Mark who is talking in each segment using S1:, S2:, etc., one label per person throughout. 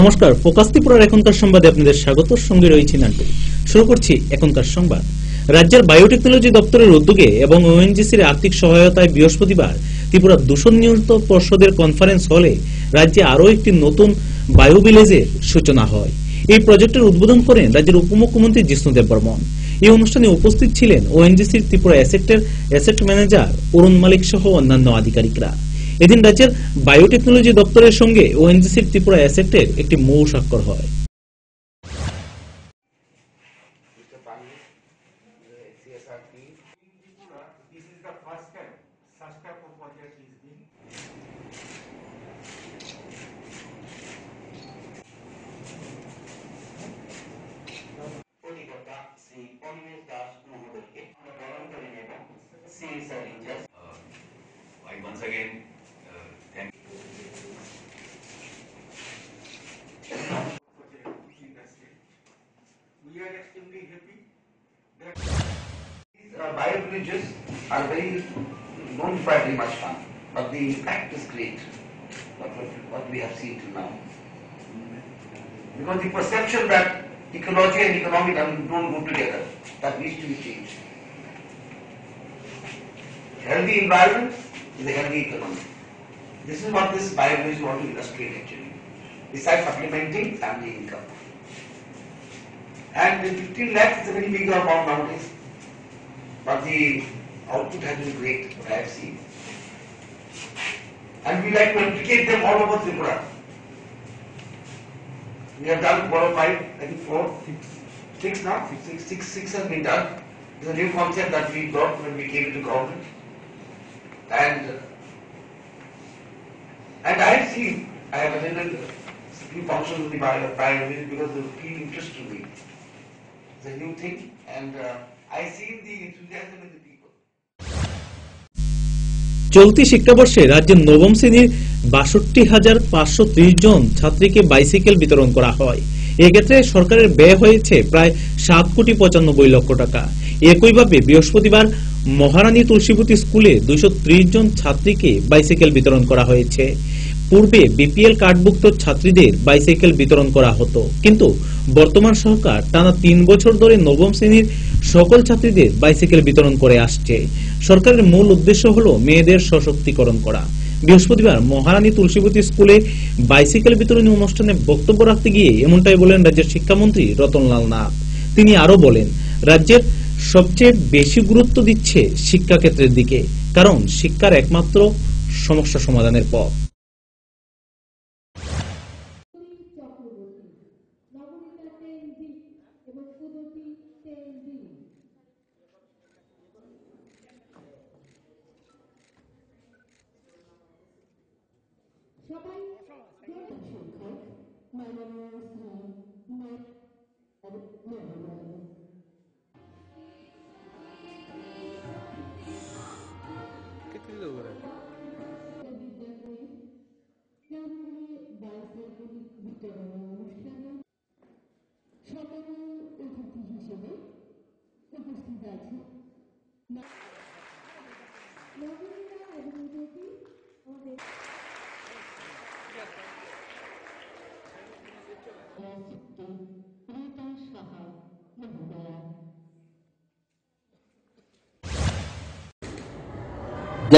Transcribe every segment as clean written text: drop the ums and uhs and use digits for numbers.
S1: নমস্কার, ফোকাস ত্রিপুরার এখনকার সংবাদে আপনাদের স্বাগত। সঙ্গে রয়েছে নান্টু। শুরু করছি এখনকার সংবাদ। রাজ্যের বায়োটেকনোলজি দপ্তরের উদ্যোগে এবং ওএনজিসির আর্থিক সহায়তায় বৃহস্পতিবার ত্রিপুরা দূষণ নিয়ন্ত্রণ পর্ষদের কনফারেন্স হলে রাজ্যে আরও একটি নতুন বায়ো ভিলেজের সূচনা হয়। এই প্রজেক্টের উদ্বোধন করেন রাজ্যের উপমুখ্যমন্ত্রী জিষ্ণু দেববর্মন। এই অনুষ্ঠানে উপস্থিত ছিলেন ওএনজিসির ত্রিপুরা অ্যাসেট ম্যানেজার অরুণ মালিক সহ অন্যান্য আধিকারিকরা। এদিন রাজ্যের বায়োটেকনোলজি দপ্তরের সঙ্গে ওএনজিসির ত্রিপুরা অ্যাসেটের একটি মৌ স্বাক্ষর হয়।
S2: Once again, thank you.
S3: We are extremely happy that these bio villages are don't require very much fun, but the impact is great. What we have seen till now, because the perception that ecology and economy don't go together, that needs to be changed. Healthy environment is a healthy economy. This is what this bio village want to illustrate actually. Besides supplementing family income. And the 15 lakhs is a very big amount nowadays. But the output has been great, what I have seen. And we like to replicate them all over Tripura. We have done 4 or 5, I think 4, 6 now, 6 has been done. It's a new concept that we got when we came into government. And I have seen, I have attended few functions of the bio village because of keen interest to me. It's a new thing, and I see the enthusiasm in the people.
S1: চলতি শিক্ষাবর্ষে রাজ্যের নবম শ্রেণীর ৬২,৫৩০ জন ছাত্রীকে bicycle বিতরণ করা হয়। এক্ষেত্রে সরকারের ব্যয় হয়েছে প্রায় ৭,৯৫ লক্ষ টাকা। একইভাবে বৃহস্পতিবার মহারানী তুলসীবতী স্কুলে ২৩০ জন ছাত্রীকে বাইসাইকেল বিতরণ করা হয়েছে। পূর্বে বিপিএল কার্ডভুক্ত ছাত্রীদের বাইসাইকেল বিতরণ করা হতো, কিন্তু বর্তমান সরকার টানা ৩ বছর ধরে নবম শ্রেণীর সকল ছাত্রীদের বাইসাইকেল বিতরণ করে আসছে। সরকারের মূল উদ্দেশ্য হলো মেয়েদের সশক্তিকরণ করা। বৃহস্পতিবার মহারানী তুলসীবতী স্কুলে বাইসাইকেল বিতরণী অনুষ্ঠানে বক্তব্য রাখতে গিয়ে এমনটাই বলেন রাজ্যের শিক্ষামন্ত্রী রতনলাল নাথ। তিনি আরো বলেন, রাজ্যের সবচেয়ে বেশি গুরুত্ব দিচ্ছে শিক্ষাক্ষেত্রের দিকে, কারণ শিক্ষার একমাত্র সমস্যা সমাধানের পথ।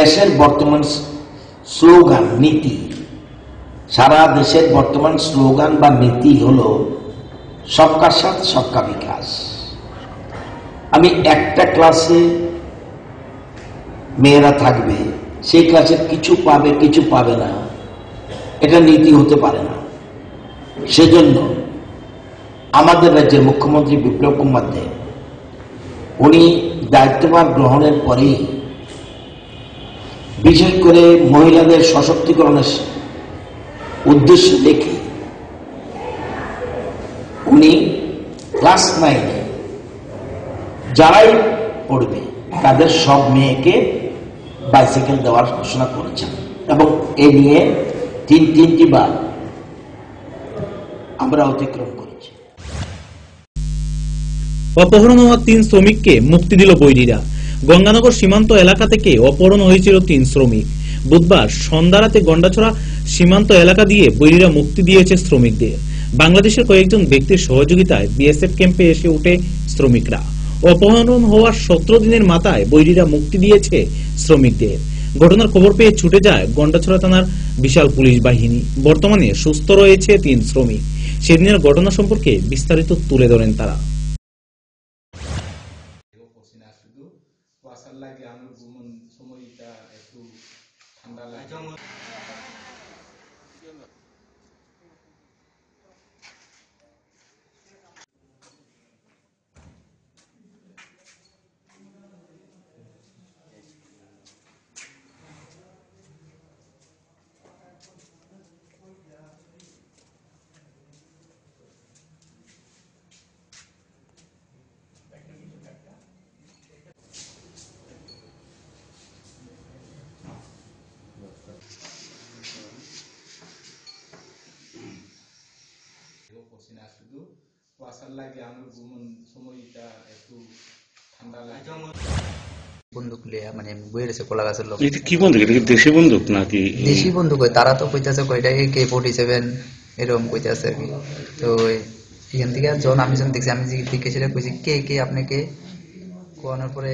S4: দেশের বর্তমান স্লোগান নীতি, সারা দেশের বর্তমান স্লোগান বা নীতি হলো সবকা সাথ সবকা বিকাশ। আমি একটা ক্লাসে মেয়েরা থাকবে, সেই ক্লাসে কিছু পাবে কিছু পাবে না, এটা নীতি হতে পারে না। সেজন্য আমাদের রাজ্যের মুখ্যমন্ত্রী বিপ্লব কুমার দেব, উনি দায়িত্বভার গ্রহণের পরেই বিশেষ করে মহিলাদের সশক্তিকরণের উদ্দেশ্য দেখে উনি ক্লাস 9-এ যারাই পড়বে তাদের সব মেয়েকে বাইসাইকেল দেওয়ার ঘোষণা করেছেন, এবং এ নিয়ে তিনটি বার আমরা অতিক্রম করেছি।
S1: অপহরণ হওয়া ৩ শ্রমিককে মুক্তি দিল বৈরীরা। গঙ্গানগর সীমান্ত এলাকা থেকে অপহরণ হয়েছিল ৩ শ্রমিক। বুধবার সন্ধ্যা রাতে গন্ডাছড়া সীমান্ত এলাকা দিয়ে বৈরীরা মুক্তি দিয়েছে শ্রমিকদের। বাংলাদেশের কয়েকজন ব্যক্তির সহযোগিতায় বিএসএফ ক্যাম্পে এসে উঠে শ্রমিকরা। অপহরণ হওয়ার 17 দিনের মাথায় বৈরীরা মুক্তি দিয়েছে শ্রমিকদের। ঘটনার খবর পেয়ে ছুটে যায় গন্ডাছড়া থানার বিশাল পুলিশ বাহিনী। বর্তমানে সুস্থ রয়েছে 3 শ্রমিক। সেদিনের ঘটনা সম্পর্কে বিস্তারিত তুলে ধরেন তারা।
S5: বন্দুক লিয়া মানে বইরেছে কলা গাছের লোক।
S6: এটা কি বন্দুক? এটা কি দেশি বন্দুক নাকি?
S5: দেশি বন্দুক হয়, তারা তো কইতাছে কয়টা AK-47 এরকম কইতাছে আর কি। তো এখান থেকে যখন আমি যখন দেখছি, আমি দিকে সেটা কইছি কে আপনাকে কোয়ানোর পরে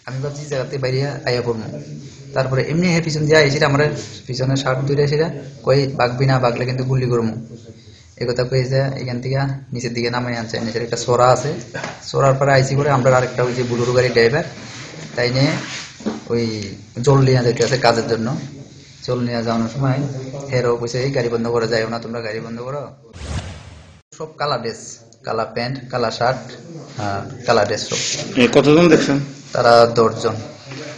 S5: আমি ভাবছি জায়গাতে বাইরে আয়া পড়বো। তারপরে এমনি পিছন দিয়ে আইসি আমার পিছনে শার্ট ধরে সেটা কই বাগবি না, বাগলে কিন্তু গুলি করবো এই কথা কয়েছে। এখান থেকে নিচের দিকে নামাই আনছে, নিচের একটা সোরা আছে, সোরার পরে আইসি করে আমরা আরেকটা ওই যে বুলুরু গাড়ি ড্রাইভার তাই নিয়ে ওই জল নিয়ে যেতে আছে কাজের জন্য। জল নিয়ে যাওয়ানোর সময় হেরও কইছে এই গাড়ি বন্ধ করে যাইও না, তোমরা গাড়ি বন্ধ করো। সব কালা ড্রেস, কালা প্যান্ট, কালা শার্ট আর কালা ড্রেস সব।
S6: কতজন দেখছেন?
S5: তারা 10 জন।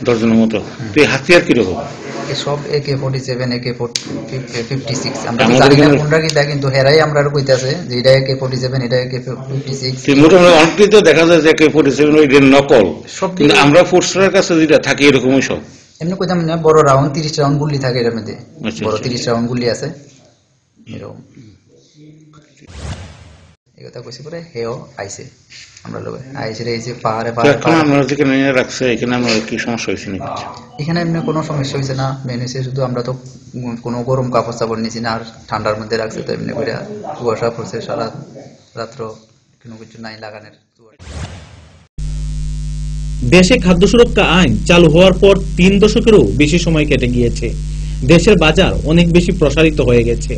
S6: 10 জনের মতো। হাতিয়ার কিরকম?
S5: সব AK-47 AK-56 আমরা জানি না কোনটা কি, কিন্তু হেরাই আমরা কইতাছে যে এটা AK-47 এটা AK-56।
S6: মোটামুটি অনেকটাই তো দেখা যায় যে AK-47 ওই নকল, সব কিন্তু আমরা ফোর্সের কাছে যেটা থাকে এরকমই সব।
S5: এমনি কইতাম না, বড় রাউন্ড 30 রাউন্ড গুলি থাকে এর মধ্যে, বড় 30 রাউন্ড গুলি আছে এরকম। এই কথা কইছি পরে হেও আইছে আমরা লোকে আইছে এই যে পাহাড়ে
S6: এখন আমরা যেখানে রাখছে এখানে আমরা কি সমস্যা হয়েছে নাকি?
S5: এখানে এমনি কোনো সমস্যা হয়েছে না, মেন হয়েছে শুধু আমরা তো কোনো গরম কাপড় চাপড় নিয়েছি না, আর ঠান্ডার মধ্যে রাখছে তো এমনি করে কুয়াশা পড়ছে সারা রাত্র, কোনো কিছু নাই লাগানোর।
S1: দেশে খাদ্য সুরক্ষা আইন চালু হওয়ার পর 3 দশকেরও বেশি সময় কেটে গিয়েছে। দেশের বাজার অনেক বেশি প্রসারিত হয়ে গেছে।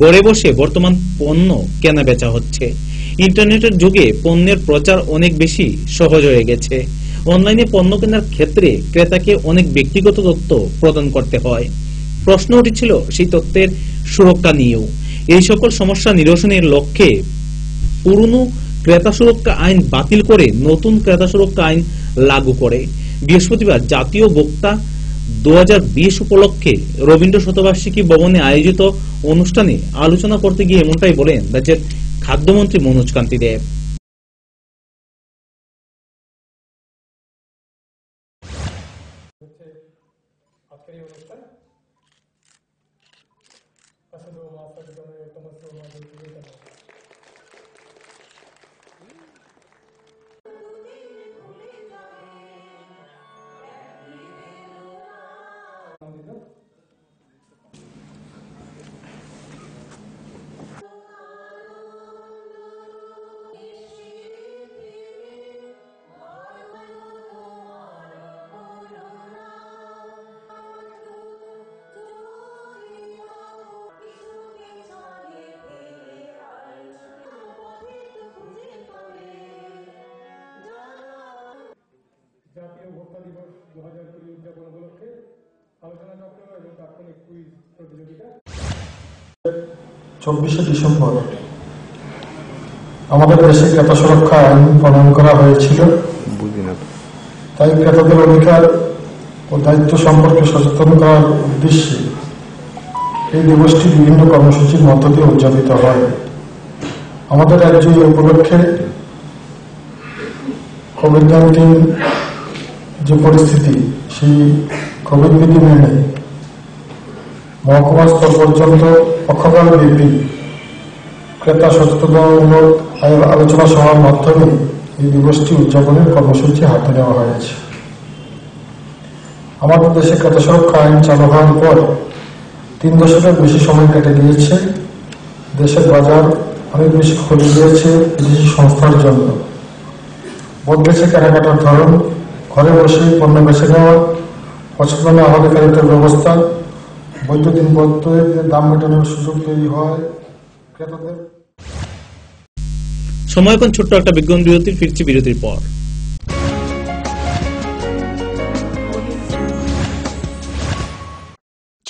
S1: ঘরে বসে বর্তমান পণ্য কেনা বেচা হচ্ছে। ইন্টারনেটের যুগে পণ্যের প্রচার অনেক বেশি সহজ হয়ে গেছে। অনলাইনে পণ্য কেনার ক্ষেত্রে ক্রেতাকে অনেক ব্যক্তিগত তথ্য প্রদান করতে হয়। প্রশ্ন উঠেছিল সেই তথ্যের সুরক্ষা নিয়েও। এই সকল সমস্যা নিরসনের লক্ষ্যে পুরনো ক্রেতা সুরক্ষা আইন বাতিল করে নতুন ক্রেতা সুরক্ষা আইন লাগু করে বৃহস্পতিবার জাতীয় বক্তা 2020 উপলক্ষে রবীন্দ্র শতবার্ষিকী ভবনে আয়োজিত অনুষ্ঠানে আলোচনা করতে গিয়ে এমনটাই বলেন রাজ্যের খাদ্যমন্ত্রী মনোজ কান্তি দেব।
S7: জাতীয় ভোক্তা দিবস 2020 উদযাপন উপলক্ষে আলোচনা চক্র এবং তাৎক্ষণিক কুইজ প্রতিযোগিতা 24শে ডিসেম্বর আমাদের দেশে ক্রেতা সুরক্ষা আইন প্রণয়ন করা হয়েছিল। তাই ক্রেতাদের অধিকার ও দায়িত্ব সম্পর্কে সচেতন করার উদ্দেশ্যে এই দিবসটি বিভিন্ন কর্মসূচির মধ্য দিয়ে উদযাপিত হয়। আমাদের রাজ্যে এই উপলক্ষে কোভিড-19 যে পরিস্থিতি, সেই কোভিড বিধি মেনে মহকুমা স্তর পর্যন্ত পক্ষকাল ব্যাপী ক্রেতা সচেতনতামূলক আলোচনা সভার মাধ্যমে এই দিবসটি উদযাপনের কর্মসূচি হাতে নেওয়া হয়েছে। আমাদের দেশে ক্রেতা সুরক্ষা আইন চালু হওয়ার পর 3 দশকের বেশি সময় কেটে গিয়েছে। দেশের বাজার অনেক বেশি খুলে গিয়েছে বিদেশি সংস্থার জন্য। বদলেছে কেনাকাটার ধরন, ঘরে বসে পণ্য বেছে নেওয়া, পছন্দ আমাদেরকারিতার ব্যবস্থা, বৈদ্যুতিন পদ্ধতিতে দাম মেটানোর সুযোগ তৈরি হয় ক্রেতাদের।
S1: সময় এখন ছোট্ট একটা বিজ্ঞান বিরতির, ফিরছি বিরতির পর।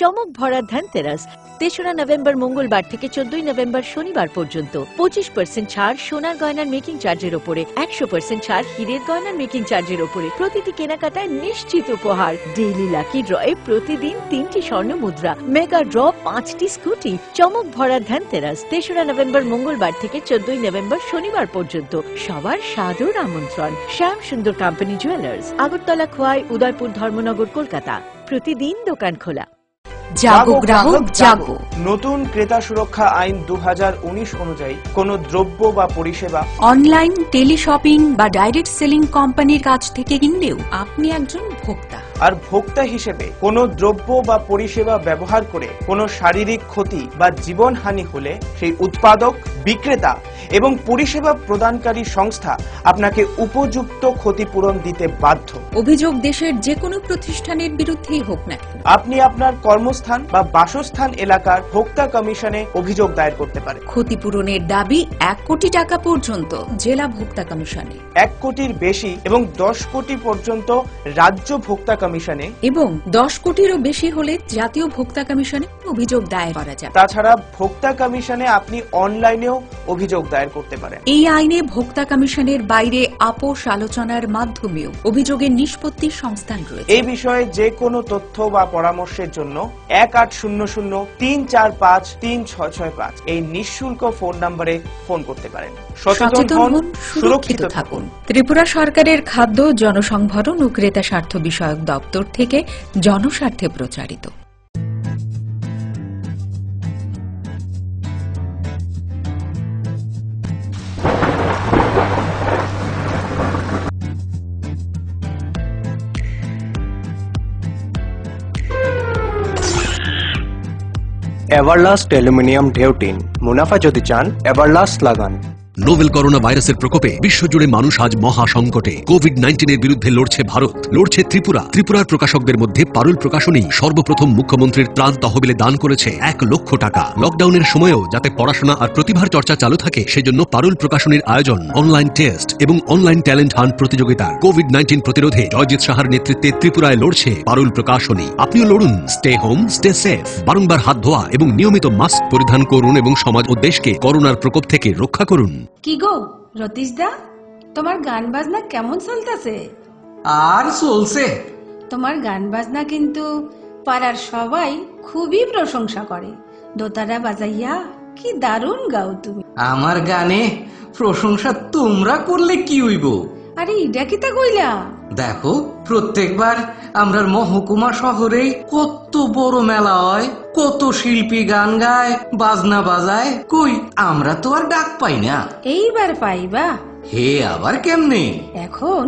S8: চমক ভরা ধনতেরাস ৩রা নভেম্বর মঙ্গলবার থেকে ১৪ নভেম্বর শনিবার পর্যন্ত 25% ছাড় সোনার গয়নার মেকিং চার্জের উপরে, 100% ছাড় হীরের গয়নার মেকিং চার্জের উপরে। প্রতিটি কেনাকাটায় নিশ্চিত উপহার। ডেইলি লাকি ড্রয়ে প্রতিদিন 3টি স্বর্ণ মুদ্রা, মেগা ড্র 5টি স্কুটি। চমক ভরা ধনতেরাস ৩রা নভেম্বর মঙ্গলবার থেকে ১৪ নভেম্বর শনিবার পর্যন্ত। সবার সাদর আমন্ত্রণ। শ্যাম সুন্দর কোম্পানি জুয়েলার্স, আগরতলা, খোয়াই, উদয়পুর, ধর্মনগর, কলকাতা। প্রতিদিন দোকান খোলা।
S9: জাগো গ্রাহক জাগো। নতুন ক্রেতা সুরক্ষা আইন 2019 অনুযায়ী কোন দ্রব্য বা পরিষেবা
S10: অনলাইন, টেলিশপিং বা ডাইরেক্ট সেলিং কোম্পানির কাছ থেকে কিনলেও আপনি একজন ভোক্তা।
S9: আর ভোক্তা হিসেবে কোন দ্রব্য বা পরিষেবা ব্যবহার করে কোনো শারীরিক ক্ষতি বা জীবনহানি হলে সেই উৎপাদক, বিক্রেতা এবং পরিষেবা প্রদানকারী সংস্থা আপনাকে উপযুক্ত ক্ষতিপূরণ দিতে বাধ্য।
S10: অভিযোগ দেশের যে কোনো প্রতিষ্ঠানের বিরুদ্ধেই হোক না,
S9: আপনি আপনার কর্মস্থান বা বাসস্থান এলাকার ভোক্তা কমিশনে অভিযোগ দায়ের করতে পারেন।
S10: ক্ষতিপূরণের দাবি 1 কোটি টাকা পর্যন্ত জেলা ভোক্তা কমিশনে,
S9: 1 কোটির বেশি এবং 10 কোটি পর্যন্ত রাজ্য ভোক্তা কমিশনে
S10: এবং 10 কোটিরও বেশি হলে জাতীয় ভোক্তা কমিশনে অভিযোগ দায়ের করা যাবে।
S9: তাছাড়া ভোক্তা কমিশনে আপনি অনলাইনেও অভিযোগ দায়ের করতে পারেন।
S10: এই আইনে ভোক্তা কমিশনের বাইরে আপোষ আলোচনার মাধ্যমেও অভিযোগের নিষ্পত্তির সংস্থান রয়েছে।
S9: এই বিষয়ে যে কোনো তথ্য বা পরামর্শের জন্য 1800-345-3665 এই নিঃশুল্ক ফোন নম্বরে ফোন করতে পারেন।
S10: সচেতন হন, সুরক্ষিত থাকুন। ত্রিপুরা সরকারের খাদ্য, জনসংভরণ ও ক্রেতা স্বার্থ বিষয়ক দপ্তর থেকে জনস্বার্থে প্রচারিত।
S11: এভারলাস্ট অ্যালুমিনিয়াম ঢেউটিন, মুনাফা যদি চান এভারলাস্ট লাগান।
S12: নোভেল করোনা ভাইরাসের প্রকোপে বিশ্বজুড়ে মানুষ আজ মহা সংকটে। কোভিড-19 বিরুদ্ধে লড়ছে ভারত, লড়ছে ত্রিপুরা। ত্রিপুরার প্রকাশকদের মধ্যে পারুল প্রকাশনী সর্বপ্রথম মুখ্যমন্ত্রীর ত্রাণ তহবিলে দান করেছে 1 লক্ষ টাকা। লকডাউনের সময়েও যাতে পড়াশোনা আর প্রতিভার চর্চা চালু থাকে সেজন্য পারুল প্রকাশনীর আয়োজন অনলাইন টেস্ট এবং অনলাইন ট্যালেন্ট হান্ট প্রতিযোগিতা। কোভিড-19 প্রতিরোধে জয়জিৎ সাহার নেতৃত্বে ত্রিপুরায় লড়ছে পারুল প্রকাশনী। আপনিও লড়ুন। Stay home, stay safe. বারংবার হাত ধোয়া এবং নিয়মিত মাস্ক পরিধান করুন এবং সমাজ ও দেশকে করোনার প্রকোপ থেকে রক্ষা করুন।
S13: কি গো রতীশ দা, তোমার গান বাজনা কেমন চলতেছে?
S14: আর চলছে।
S13: তোমার গান বাজনা কিন্তু পাড়ার সবাই খুবই প্রশংসা করে। দোতারা বাজাইয়া কি দারুণ গাও তুমি।
S14: আমার গানে প্রশংসা তোমরা করলে কি হইব?
S13: আরে ইডা কি তা কইলা?
S14: দেখো, প্রত্যেকবার আমরা মহকুমা শহরে কত বড় মেলা হয়, কত শিল্পী গান গায়, বাজনা বাজায়, কই আমরা তো আর ডাক পাই না।
S13: এইবার পাইবা।
S14: হে আবার কেমনে?
S13: এখন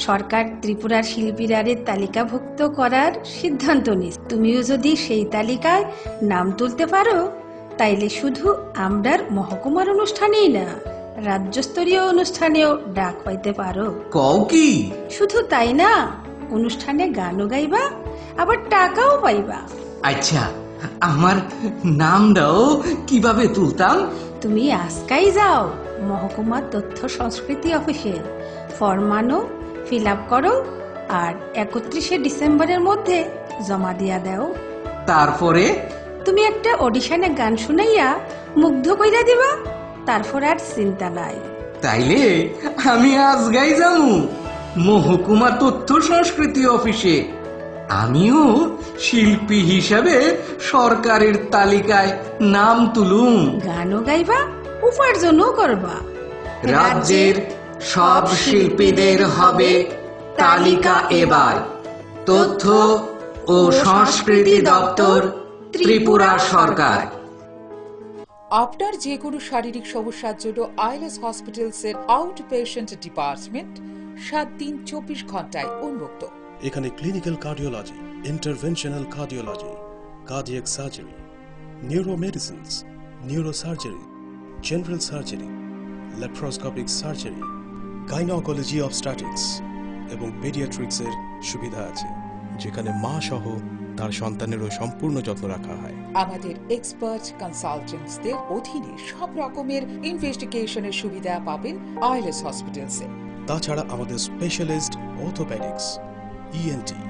S13: সরকার ত্রিপুরার শিল্পীরারে তালিকাভুক্ত করার সিদ্ধান্ত নিস। তুমিও যদি সেই তালিকায় নাম তুলতে পারো তাইলে শুধু আমরার মহকুমার অনুষ্ঠানেই না, রাজ্যস্তরীয় অনুষ্ঠানেও ডাক পাইতে পারো।
S14: কও কি?
S13: শুধু তাই না, অনুষ্ঠানে গানও গাইবা, আবার টাকাও পাইবা।
S14: আচ্ছা, আমার নামটাও কিভাবে তুলতাম?
S13: তুমি আজকাই যাও মহকুমা তথ্য সংস্কৃতি অফিসে, ফর্ম আনো, ফিল আপ করো আর 31শে ডিসেম্বরের মধ্যে জমা দিয়া দাও।
S14: তারপরে
S13: তুমি একটা অডিশনে গান শুনাইয়া মুগ্ধ কইরা দিবা, তারপর আর চিন্তা নাই।
S14: তাইলে আমি আজকাই যামু মহকুমা তথ্য সংস্কৃতি অফিসে। আমিও শিল্পী হিসাবে সরকারের তালিকায় নাম তুলুম,
S13: গানও গাইবা, উপার্জনও করবা।
S14: রাজ্যের সব শিল্পীদের হবে তালিকা এবার। তথ্য ও সংস্কৃতি দপ্তর, ত্রিপুরা সরকার।
S15: আপনার যে কোনো শারীরিক সমস্যার জন্য আইএলএস হসপিটালসের আউট পেশেন্ট ডিপার্টমেন্ট 7 দিন 24 ঘন্টায় উন্মুক্ত।
S16: এখানে clinical cardiology, interventional cardiology, cardiac surgery, neuromedicines, neurosurgery, general surgery, laparoscopic surgery, gynaecology obstetrics এবং পেডিয়াট্রিক্সের সুবিধা আছে, যেখানে মা সহ তার সন্তানেরও সম্পূর্ণ যত্ন রাখা হয়।
S15: আমাদের এক্সপার্ট কনসালটেন্টসদের অধীনে সব রকমের ইনভেস্টিগেশনের সুবিধা পাবেন আইএলএস হসপিটালসে।
S16: তাছাড়া আমাদের স্পেশালিস্ট অর্থোপেডিক্স, ইএনটি,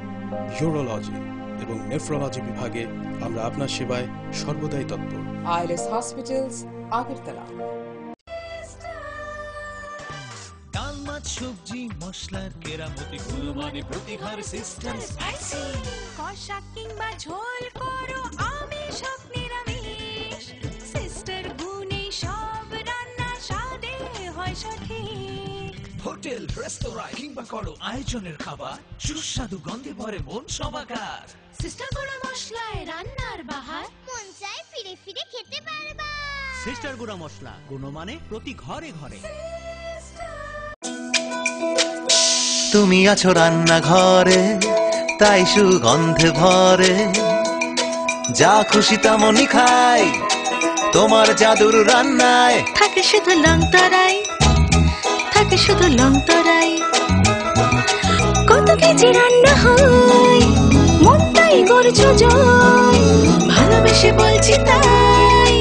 S16: ইউরোলজি এবং নেফ্রোলজি বিভাগে আমরা আপনার সেবায় সর্বদাই তৎপর।
S15: ILS hospitals, Agartala.
S17: ডাল মাছ সবজি মশলার কেরামতি গুণমানে প্রতিঘর সিস্টেম স্পাইসি,
S18: কষা কিংবা ঝোল করো আমিষ হোক নিরামিষ, সিস্টার গুণে সব রান্না স্বাদে হয় সঠিক।
S17: হোটেল রেস্তোরাঁ কিংবা করো আয়োজনের খাবার, সুস্বাদু গন্ধে ভরে মন সমাকার।
S18: সিস্টার গুঁড়া মশলায় রান্নার বাহার, মন চায় ফিরে ফিরে খেতে পারবা।
S17: সিস্টার গুঁড়া মশলা, গুণমানে প্রতি ঘরে ঘরে।
S19: তুমি আছো রান্নাঘরে, তাই সুগন্ধে ভরে, যা খুশি তেমনই খাই তোমার জাদুর রান্নায়।
S18: থাকে শুধু লং তরাই, থাকে শুধু লং তরাই, কত কেজি রান্না হয় মনটাই করছো জয়, ভালোবেসে বলছি তাই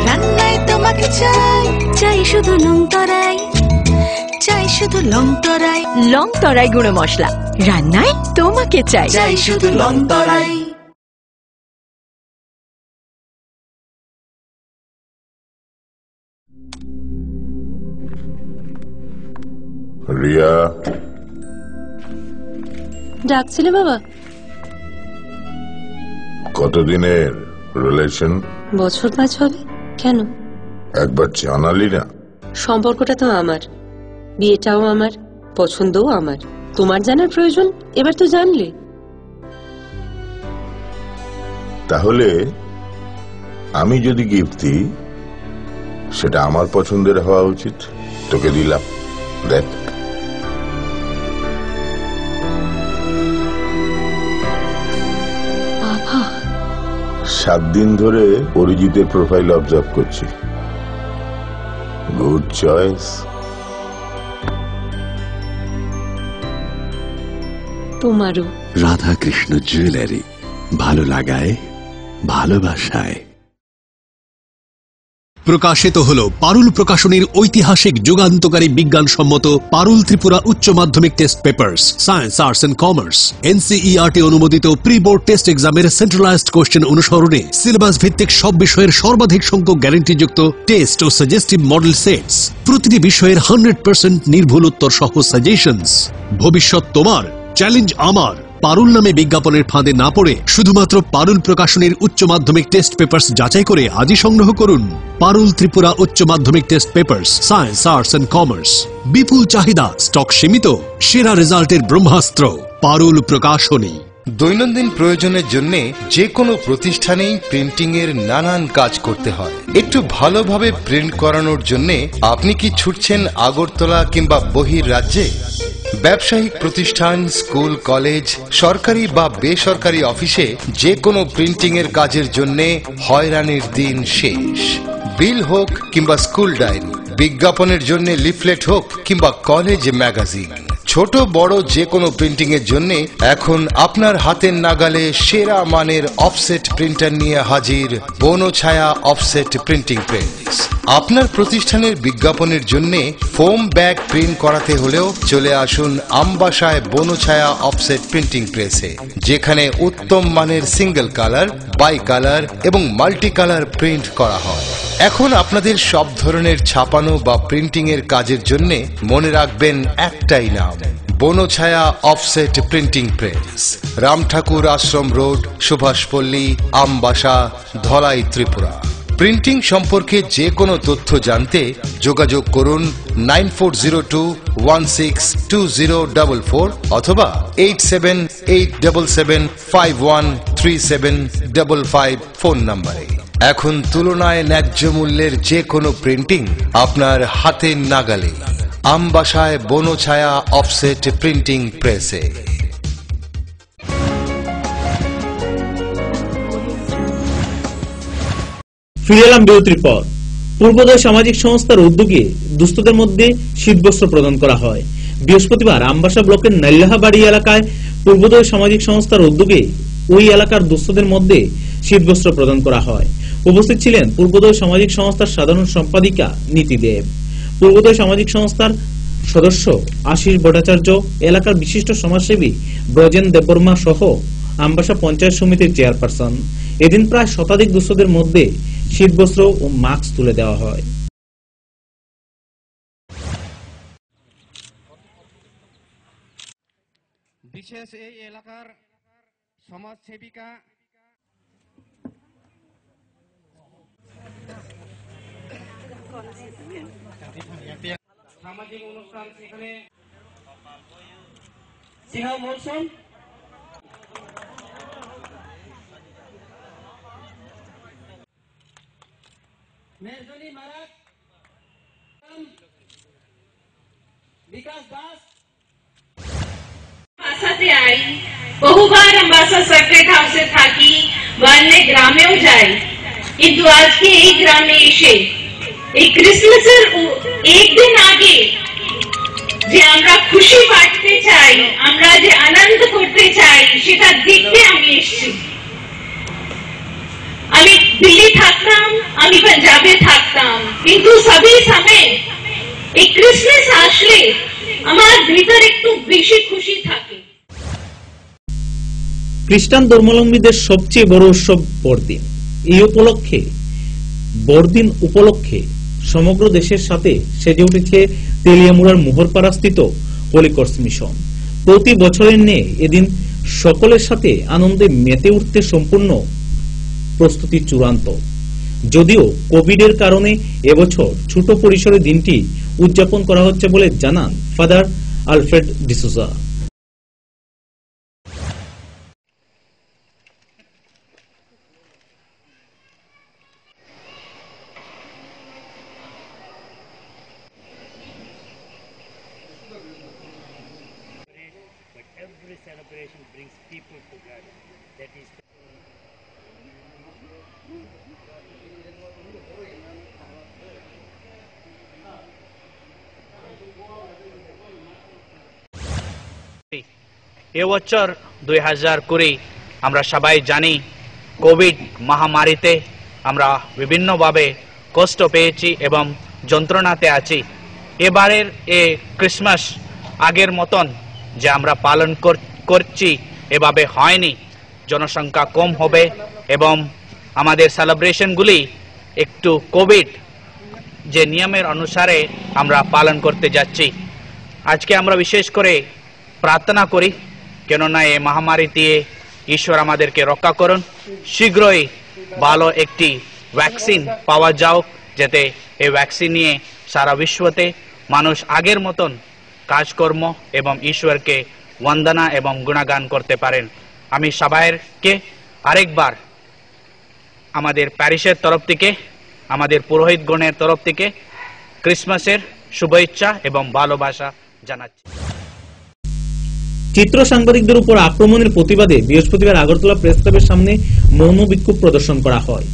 S18: রান্নায় তোমাকে চাই, চাই শুধু লং তরাই, চাই শুধু লং তরাই।
S8: লং তরাই গুঁড়ো মশলা, রান্নায় তোমাকে চাই,
S18: চাই শুধু লং তরাই।
S20: রিয়া,
S21: ডাকছিলে বাবা?
S20: কতদিনের রিলেশন?
S21: বছর 5 হবে। কেন?
S20: একবার জানালি না?
S21: সম্পর্কটা তো আমার, বিয়েটাও আমার, পছন্দও আমার, তোমার জানার প্রয়োজন এবার তো জানলে।
S20: তাহলে আমি যদি গিফট দিই সেটা আমার পছন্দের হওয়া উচিত। তোকে দিলাম, দেখ।
S21: বাবা,
S20: 7 দিন ধরে অরিজিতের প্রোফাইল অবজার্ভ করছি। Good choice.
S21: তোমারও।
S12: রাধাকৃষ্ণ জুয়েলারি, ভালো লাগায় ভালোবাসায়। প্রকাশিত হল পারুল প্রকাশনীর ঐতিহাসিক যুগান্তকারী বিজ্ঞানসম্মত পারুল ত্রিপুরা উচ্চ মাধ্যমিক test papers, science, arts and commerce, NCERT অনুমোদিত প্রি বোর্ড টেস্ট এক্সামের সেন্ট্রালাইজড কোশ্চেন অনুসরণে সিলেবাস ভিত্তিক সব বিষয়ের সর্বাধিক সংখ্যক গ্যারান্টিযুক্ত টেস্ট ও সাজেস্টিভ মডেল সেটস, প্রতিটি বিষয়ের 100% নির্ভুল উত্তর সহ সাজেশনস। ভবিষ্যৎ তোমার, চ্যালেঞ্জ আমার। পারুল নামে বিজ্ঞাপনের ফাঁদে না পড়ে শুধুমাত্র পারুল প্রকাশনীর উচ্চ মাধ্যমিক টেস্ট পেপার্স যাচাই করে আজই সংগ্রহ করুন। পারুল ত্রিপুরা উচ্চ মাধ্যমিক test papers, science, arts and commerce. বিপুল চাহিদা, স্টক সীমিত, সেরা রেজাল্টের ব্রহ্মাস্ত্র পারুল প্রকাশনী।
S22: দৈনন্দিন প্রয়োজনের জন্য যে কোনো প্রতিষ্ঠানেই প্রিন্টিং এর নানান কাজ করতে হয়। একটু ভালোভাবে প্রিন্ট করানোর জন্য আপনি কি ছুটছেন আগরতলা কিংবা বহির রাজ্যে? ব্যবসায়িক প্রতিষ্ঠান, স্কুল, কলেজ, সরকারি বা বেসরকারি অফিসে যে কোনো প্রিন্টিং এর কাজের জন্য হয়রানির দিন শেষ। বিল হোক কিংবা স্কুল ডায়েরি, বিজ্ঞাপনের জন্য লিফলেট হোক কিংবা কলেজ ম্যাগাজিন, ছোট বড় যে কোনো প্রিন্টিং এর জন্য এখন আপনার হাতের নাগালে সেরা মানের অফসেট প্রিন্টার নিয়ে হাজির বনছায়া অফসেট প্রিন্টিং প্রেস। আপনার প্রতিষ্ঠানের বিজ্ঞাপনের জন্য ফোম ব্যাগ প্রিন্ট করাতে হলেও চলে আসুন আমবাসায় বনছায়া অফসেট প্রিন্টিং প্রেসে, যেখানে উত্তম মানের সিঙ্গেল কালার, বাই কালার এবং মাল্টি কালার প্রিন্ট করা হয়। এখন আপনাদের সব ধরনের ছাপানো বা প্রিন্টিং এর কাজের জন্য মনে রাখবেন একটাই নাম, Banchhaya offset printing press, Ramthakur Ashram road, Subhashpalli, Ambassa, Dhalai, Tripura. Printing সম্পর্কে যে কোনো তথ্য জানতে যোগাযোগ করুন 9402162044 অথবা 8787751375 ফোন নম্বরে। এখন তুলনায় ন্যায্য মূল্যের যে কোনো প্রিন্টিং আপনার হাতের নাগালে, আমবাসায় বনছায়া অফসেট প্রিন্টিং প্রেসে।
S1: ফিরে এলাম বিরতির পর। পূর্বোদয় সামাজিক সংস্থার উদ্যোগে দুস্থদের মধ্যে শীতবস্ত্র প্রদান করা হয়। বৃহস্পতিবার আমবাসা ব্লকের নাল্লাহাবাড়ি এলাকায় পূর্বোদয় সামাজিক সংস্থার উদ্যোগে ওই এলাকার দুস্থদের মধ্যে শীতবস্ত্র প্রদান করা হয়। উপস্থিত ছিলেন পূর্বোদয় সামাজিক সংস্থার সাধারণ সম্পাদিকা নীতি দেব, পূর্বোদয় সামাজিক সংস্থার সদস্য আশিস ভট্টাচার্য, এলাকার বিশিষ্ট সমাজসেবী ব্রজেন দেববর্মা সহ আমবাসা পঞ্চায়েত সমিতির চেয়ারপারসন। এদিন প্রায় শতাধিক দুস্থদের মধ্যে শীতবস্ত্র ও মাস্ক তুলে দেওয়া হয়।
S2: বিশেষ এই এলাকার সমাজসেবিকা সামাজিক অনুষ্ঠান সেখানে সিনেমা মৌসুম মেজনী মারাক বিকাশ দাস
S3: বাসাতে আই, বহুবার আমবাসা সেক্রেট হাউসে থাকি বা অন্য গ্রামেও যাই, কিন্তু আজকে এই গ্রামে এসে এই ক্রিসমাসের একদিন আগে যে আমরা খুশি বাঁটতে চাই, আমরা যে আনন্দ করতে চাই, সেটা দেখতে আমি এসেছি। আমি দিল্লি থাকতাম, আমি পাঞ্জাবে থাকতাম, কিন্তু সবই সময় এই ক্রিসমাস আসলে আমার ভিতর একটু বেশি খুশি থাকে।
S1: খ্রিস্টান ধর্মাবলম্বীদের সবচেয়ে বড় উৎসব বড়দিন। এই উপলক্ষে বড়দিন উপলক্ষে সমগ্র দেশের সাথে সেজে উঠেছে তেলিয়ামুড়ার মোহরপাড়া স্থিত হোলি ক্রস মিশন। প্রতি বছরের ন্যায় এদিন সকলের সাথে আনন্দে মেতে উঠতে সম্পূর্ণ প্রস্তুতি চূড়ান্ত। যদিও কোভিডের কারণে এবছর ছোট পরিসরে দিনটি উদযাপন করা হচ্ছে বলে জানান ফাদার আলফ্রেড ডিসুজা।
S23: এবছর 2020 আমরা সবাই জানি কোভিড মহামারীতে আমরা বিভিন্নভাবে কষ্ট পেয়েছি এবং যন্ত্রণাতে আছি। এবারের এই ক্রিসমাস আগের মতন যে আমরা পালন করছি এভাবে হয়নি। জনসংখ্যা কম হবে এবং আমাদের সেলিব্রেশনগুলি একটু কোভিড যে নিয়মের অনুসারে আমরা পালন করতে যাচ্ছি। আজকে আমরা বিশেষ করে প্রার্থনা করি, কেননা এই মহামারী দিয়ে ঈশ্বর আমাদেরকে রক্ষা করুন, শীঘ্রই ভালো একটি ভ্যাকসিন পাওয়া যাওক, যাতে এই ভ্যাকসিন নিয়ে সারা বিশ্বতে মানুষ আগের মতন কাজকর্ম এবং ঈশ্বরকে বন্দনা এবং গুণগান করতে পারেন। আমি সবাইকে আরেকবার আমাদের প্যারিসের তরফ থেকে, আমাদের পুরোহিতগণের তরফ থেকে ক্রিসমাসের শুভেচ্ছা এবং ভালোবাসা জানাচ্ছি।
S1: চিত্র সাংবাদিকদের উপর আক্রমণের প্রতিবাদে বৃহস্পতিবার আগরতলা প্রেস ক্লাবের সামনে মৌন বিক্ষোভ প্রদর্শন করা হয়।